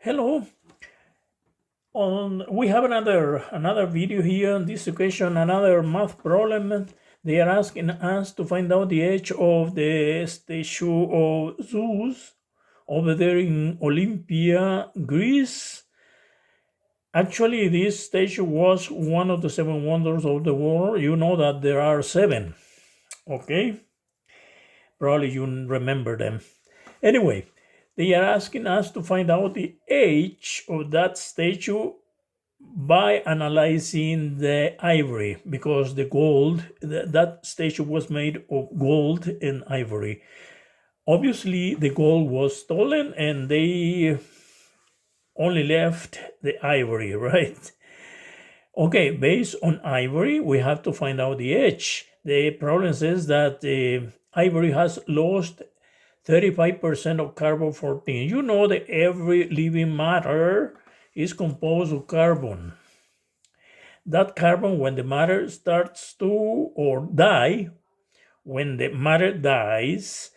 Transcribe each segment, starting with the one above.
Hello. We have another video here. On this occasion, another math problem. They are asking us to find out the age of the statue of Zeus over there in Olympia, Greece. Actually, this statue was one of the seven wonders of the world. You know that there are seven. Okay? Probably you remember them. Anyway, they are asking us to find out the age of that statue by analyzing the ivory, because the gold, that statue was made of gold and ivory. Obviously, the gold was stolen and they only left the ivory, right? Okay, based on ivory, we have to find out the age. The problem says that the ivory has lost 35% of carbon 14. You know that every living matter is composed of carbon. That carbon, when the matter starts to or die, when the matter dies,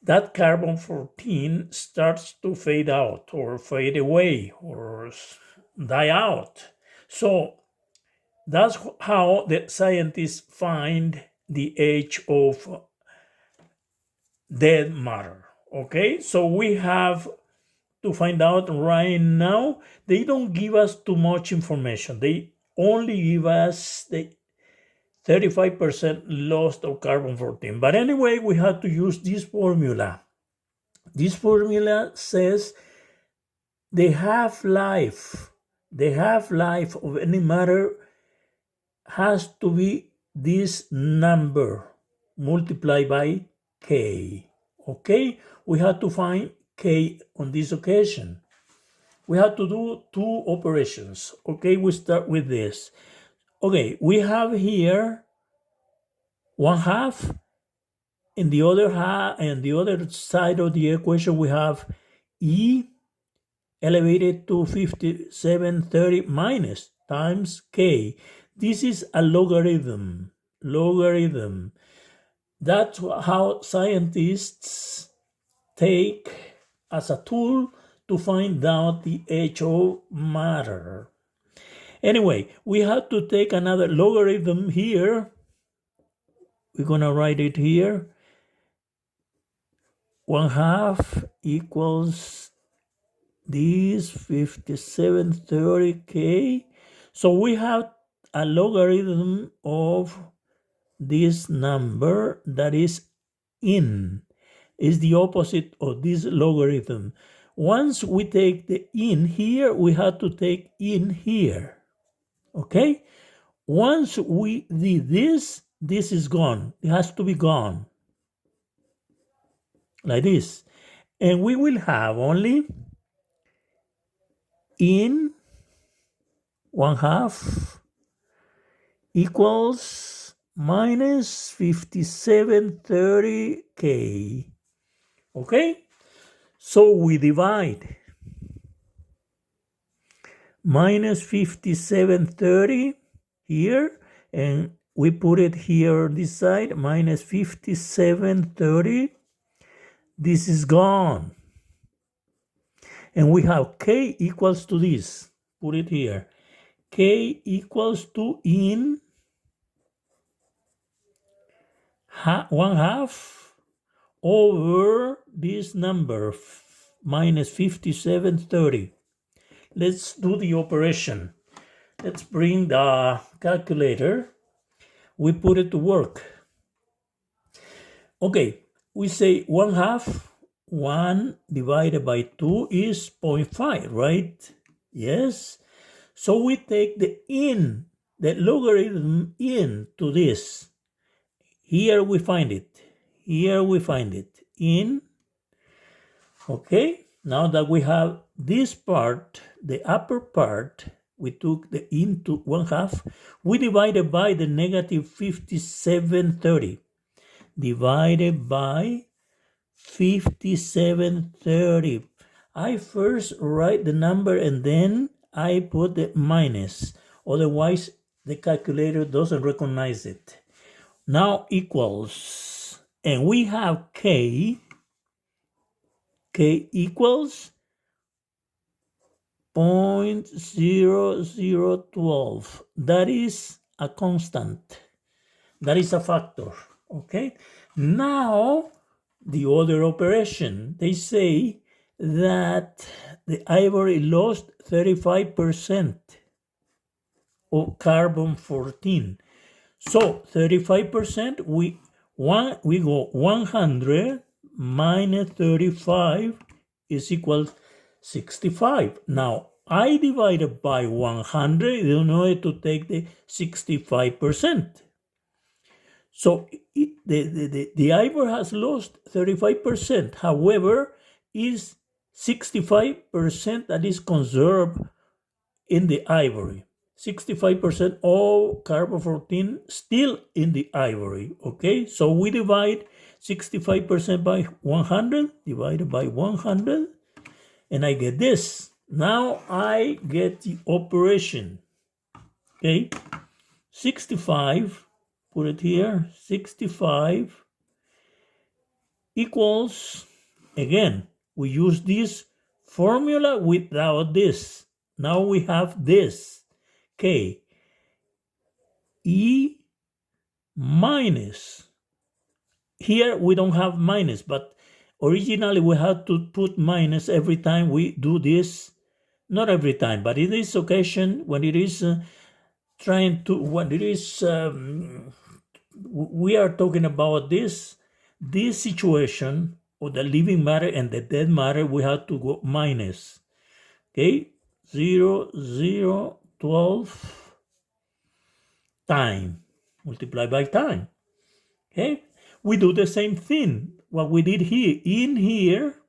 that carbon 14 starts to fade out or fade away or die out. So that's how the scientists find the age of dead matter. Okay, so we have to find out right now. They don't give us too much information. They only give us the 35% loss of carbon 14. But anyway, we have to use this formula. This formula says the half-life of any matter has to be this number multiplied by K. Okay? We have to find K on this occasion. We have to do two operations. Okay, we start with this. Okay, we have here 1/2. In the other half, and the other side of the equation, we have E elevated to 5730 minus times K. This is a logarithm. That's how scientists take as a tool to find out the age of matter. Anyway, we have to take another logarithm here. We're going to write it here. 1/2 equals this 5730K. So we have a logarithm of this number that is in. Is the opposite of this logarithm. Once we take the in here, we have to take in here. Okay? Once we did this, this is gone. It has to be gone. Like this. And we will have only in 1/2 equals minus 5730K. Okay? So we divide minus 5730 here, and we put it here on this side, minus 5730. This is gone. And we have K equals to this. Put it here. K equals to in 1/2 over this number, minus 5730. Let's do the operation. Let's bring the calculator. We put it to work. Okay, we say 1/2. 1 divided by 2 is 0.5, right? Yes. So we take the logarithm in to this. Here we find it. In. Okay. Now that we have this part, the upper part, we took the into 1/2. We divided by the negative 5730. Divided by 5730. I first write the number and then I put the minus. Otherwise, the calculator doesn't recognize it. Now equals, and we have K. K equals 0.0012. That is a constant. That is a factor. Okay. Now, the other operation, they say that the ivory lost 35% of carbon 14. So 35%, we go 100 minus 35 is equal 65. Now I divided by 100, you don't know to take the 65%. So the ivory has lost 35%. However, is 65% that is conserved in the ivory. 65% of carbon 14 still in the ivory. Okay, so we divide 65% by 100, divided by 100, and I get this. Now I get the operation. Okay, 65, put it here, 65 equals, again, we use this formula without this. Now we have this, K, E minus. Here we don't have minus, but originally we had to put minus every time we do this. Not every time, but in this occasion, when it is we are talking about this situation of the living matter and the dead matter, we have to go minus. Okay, 0.012 time, multiply by time. Okay, we do the same thing, what we did here, in here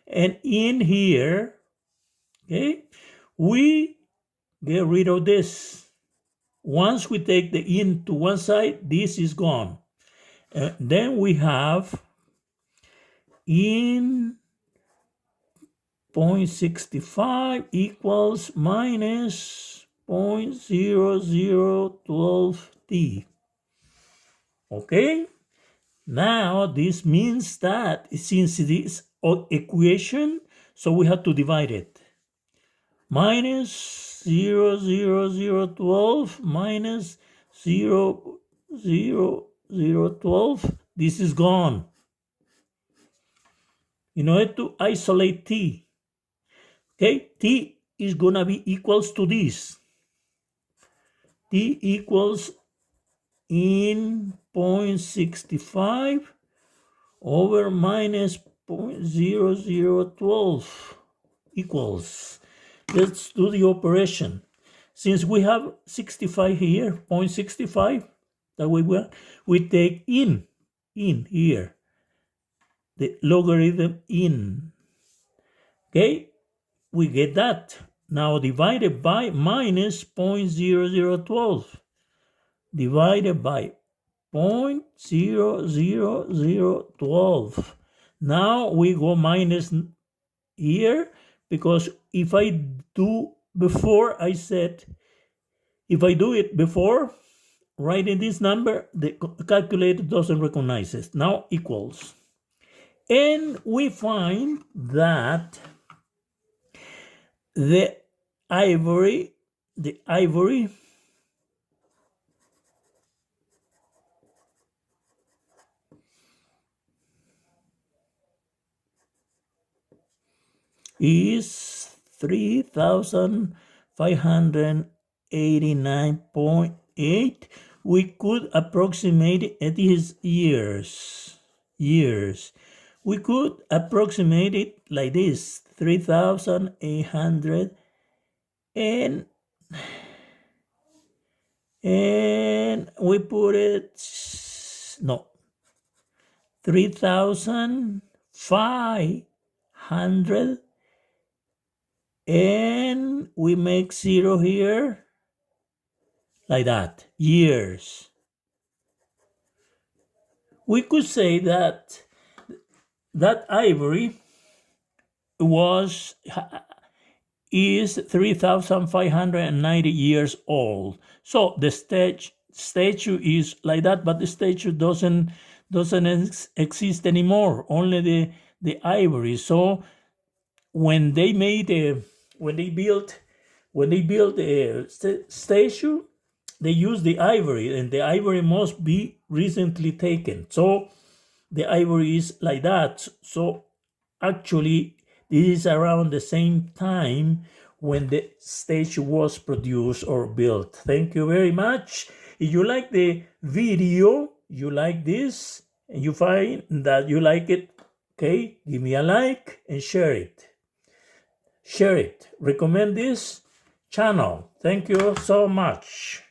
and in here. Okay, we get rid of this. Once we take the in to one side, this is gone. Then we have in 0.65 equals minus 0.0012 t. Okay? Now this means that since it is an equation, so we have to divide it. Minus 0.0012 minus 0.0012. This is gone. In order to isolate t, okay, t is gonna be equals to this. T equals in 0.65 over minus 0.0012 equals. Let's do the operation. Since we have 65 here, 0.65, that we take in here, the logarithm in. Okay, we get that. Now divided by minus 0.0012, divided by 0.00012. Now we go minus here, because if I do before, I said, if I do it before writing this number, the calculator doesn't recognize it. Now equals. And we find that the ivory is 3,589.8. We could approximate it is years. We could approximate it like this, 3,800 and we put it, no, 3,500 and we make 0 here, like that, years. We could say that ivory is 3,590 years old. So the statue is like that, but the statue doesn't exist anymore, only the ivory. So when they made when they built the statue, they used the ivory, and the ivory must be recently taken. So the ivory is like that. So actually, this is around the same time when the statue was produced or built. Thank you very much. If you like the video, you like this, and you find that you like it, okay, give me a like and share it. Share it. Recommend this channel. Thank you so much.